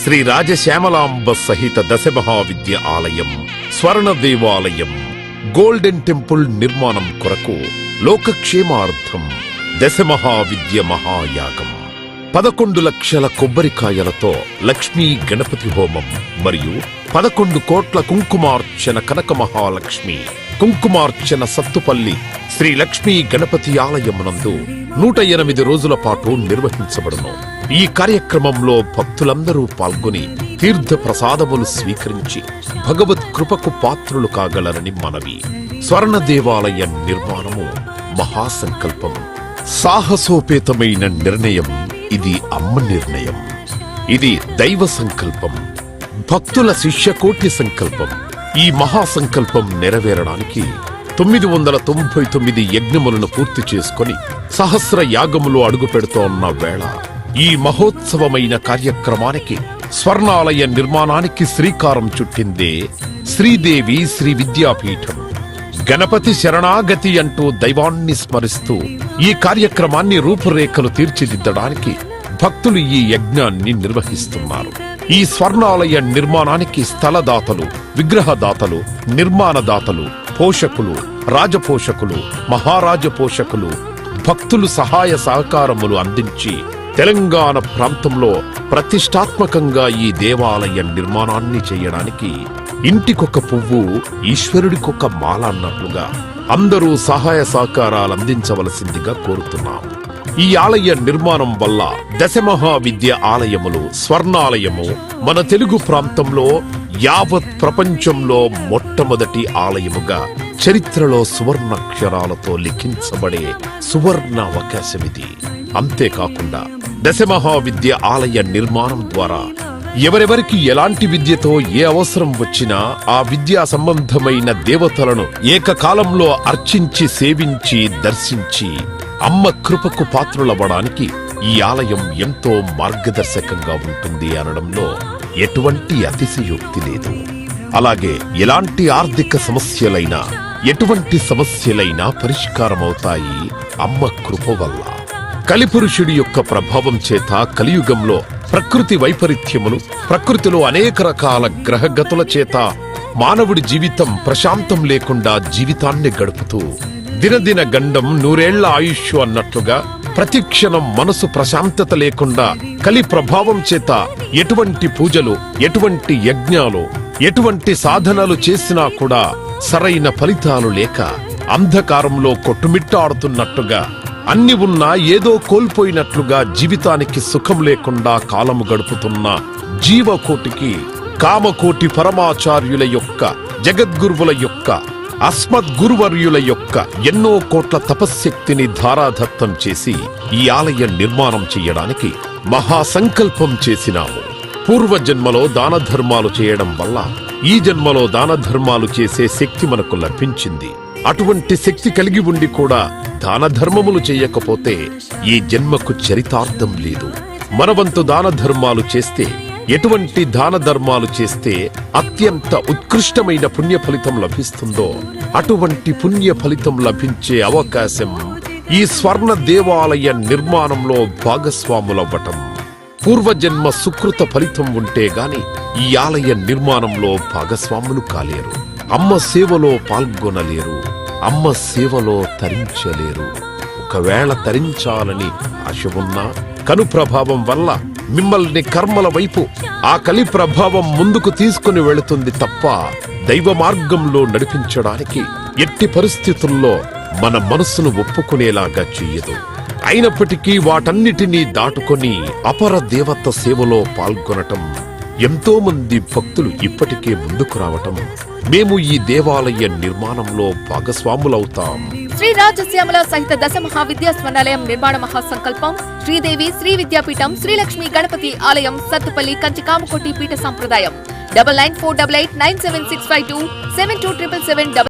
శ్రీ రాజశ్యామలాంబ సహిత దశమహావిద్య ఆలయం, స్వర్ణ దేవాలయం, గోల్డెన్ టెంపుల్ నిర్మాణం కొరకు లోకక్షేమార్థం దశమహావిద్య మహాయాగం, 11 లక్షల కొబ్బరికాయలతో లక్ష్మీ గణపతి హోమం మరియు 11 కోట్ల కుంకుమార్చన కనక మహాలక్ష్మి కుంకుమార్చన సత్తుపల్లి శ్రీ లక్ష్మీ గణపతి ఆలయమునందు 108 రోజుల పాటు నిర్వహించబడును. ఈ కార్యక్రమంలో భక్తులందరూ పాల్గొని తీర్థ ప్రసాదములు స్వీకరించి భగవత్ కృపకు పాత్రులు కాగలరని మనవి. స్వర్ణ దేవాలయ నిర్మాణము మహాసంకల్పం, సాహసోపేతమైన నిర్ణయం. ఇది అమ్మ నిర్ణయం. ఇది దైవ సంకల్పం, భక్తుల శిష్యకోటి సంకల్పం. ఈ మహాసంకల్పం నెరవేరడానికి 999 యజ్ఞములను పూర్తి చేసుకుని సహస్ర యాగములు అడుగు పెడుతోన్న వేళ ఈ మహోత్సవమైన కార్యక్రమానికి స్వర్ణాలయ నిర్మాణానికి శ్రీకారం చుట్టిందే శ్రీదేవి శ్రీ విద్యాపీఠం. గణపతి శరణాగతి అంటూ దైవాన్ని స్మరిస్తూ ఈ కార్యక్రమాన్ని రూపురేఖలు తీర్చిదిద్దడానికి భక్తులు ఈ యజ్ఞాన్ని నిర్వహిస్తున్నారు. ఈ స్వర్ణాలయ నిర్మాణానికి స్థలదాతలు, విగ్రహదాతలు, నిర్మాణదాతలు, పోషకులు, రాజపోషకులు, మహారాజ పోషకులు, భక్తులు సహాయ సహకారములు అందించి తెలంగాణ ప్రాంతంలో ప్రతిష్టాత్మకంగా ఈ దేవాలయ నిర్మాణాన్ని చేయడానికి ఇంటికొక పువ్వు ఈశ్వరుడికొక మాల అన్నట్లుగా అందరూ సహాయ సహకారాలు అందించవలసిందిగా కోరుతున్నాం. ఈ ఆలయ నిర్మాణం వల్ల దశమహావిద్య ఆలయములు, స్వర్ణాలయము మన తెలుగు ప్రాంతంలో యావత్ ప్రపంచంలో మొట్టమొదటి ఆలయముగా చరిత్రలో సువర్ణాక్షరాలతో లిఖించబడే సువర్ణ అవకాశమిది. అంతేకాకుండా దశమహావిద్య ఆలయ నిర్మాణం ద్వారా ఎవరెవరికి ఎలాంటి విద్యతో ఏ అవసరం వచ్చినా ఆ విద్యా సంబంధమైన దేవతలను ఏకకాలంలో అర్చించి, సేవించి, దర్శించి అమ్మ కృపకు పాత్రులవ్వడానికి ఈ ఆలయం ఎంతో మార్గదర్శకంగా ఉంటుంది అనడంలో ఎటువంటి అతిశయోక్తి లేదు. అలాగే ఎలాంటి ఆర్థిక సమస్యలైనా, ఎటువంటి సమస్యలైనా పరిష్కారమవుతాయి అమ్మ కృప వల్ల. కలిపురుషుడి యొక్క ప్రభావం చేత కలియుగంలో ప్రకృతి వైపరీత్యములు, ప్రకృతిలో అనేక రకాల గ్రహగతుల చేత మానవుడి జీవితం ప్రశాంతం లేకుండా జీవితాన్ని గడుపుతూ దినదిన గండం 100 ఏళ్ల ఆయుష్ అన్నట్లుగా ప్రతిక్షణం మనసు ప్రశాంతత లేకుండా కలి ప్రభావం చేత ఎటువంటి పూజలు, ఎటువంటి యజ్ఞాలు, ఎటువంటి సాధనలు చేసినా కూడా సరైన ఫలితాలు లేక అంధకారంలో కొట్టుమిట్టాడుతున్నట్టుగా, అన్ని ఉన్నా ఏదో కోల్పోయినట్లుగా జీవితానికి సుఖం లేకుండా కాలము గడుపుతున్న జీవకోటికి కామకోటి పరమాచార్యుల యొక్క, జగద్గురువుల యొక్క, అస్మద్గురువర్యుల యొక్క ఎన్నో కోట్ల తపశ్శక్తిని ధారాదత్తం చేసి ఈ ఆలయ నిర్మాణం చెయ్యడానికి మహాసంకల్పం చేసినాము. పూర్వజన్మలో దాన ధర్మాలు చేయడం వల్ల ఈ జన్మలో దాన ధర్మాలు చేసే శక్తి మనకు లభించింది. అటువంటి శక్తి కలిగి ఉండి కూడా దాన ధర్మములు చెయ్యకపోతే ఈ జన్మకు చరితార్థం లేదు. మనవంతు దాన ధర్మాలు చేస్తే, ఎటువంటి దాన ధర్మాలు చేస్తే అత్యంత ఉత్కృష్టమైన పుణ్య ఫలితం లభిస్తుందో అటువంటి పుణ్య ఫలితం లభించే అవకాశం ఈ స్వర్ణ దేవాలయ నిర్మాణంలో భాగస్వాములవ్వటం. పూర్వజన్మ సుకృత ఫలితం ఉంటే గాని ఈ ఆలయ నిర్మాణంలో భాగస్వాములు కాలేరు. అమ్మ సేవలో పాల్గొనలేరు. అమ్మ సేవలో తరించలేరు. ఒకవేళ తరించాలని ఆశ ఉన్నా కను ప్రభావం వల్ల మిమ్మల్ని కర్మల వైపు ఆ కలి ప్రభావం ముందుకు తీసుకుని వెళుతుంది తప్ప దైవ మార్గంలో నడిపించడానికి ఎట్టి పరిస్థితుల్లో మన మనసును ఒప్పుకునేలాగా చెయ్యదు. అయినప్పటికీ వాటన్నిటినీ దాటుకొని అపర దేవత సేవలో పాల్గొనటం, ఎంతో మంది భక్తులు ఇప్పటికే ముందుకు రావటం, మేము ఈ దేవాలయ నిర్మాణంలో భాగస్వాములవుతాం. శ్రీ రాజశ్యామల సహిత దశమహావిద్యా స్వర్ణాలయం నిర్మాణ మహాసంకల్పం. శ్రీదేవి శ్రీ విద్యాపీఠం, శ్రీలక్ష్మి గణపతి ఆలయం, సత్తుపల్లి, కంచి కామకోటి పీఠ సంప్రదాయం. 9948897652 727777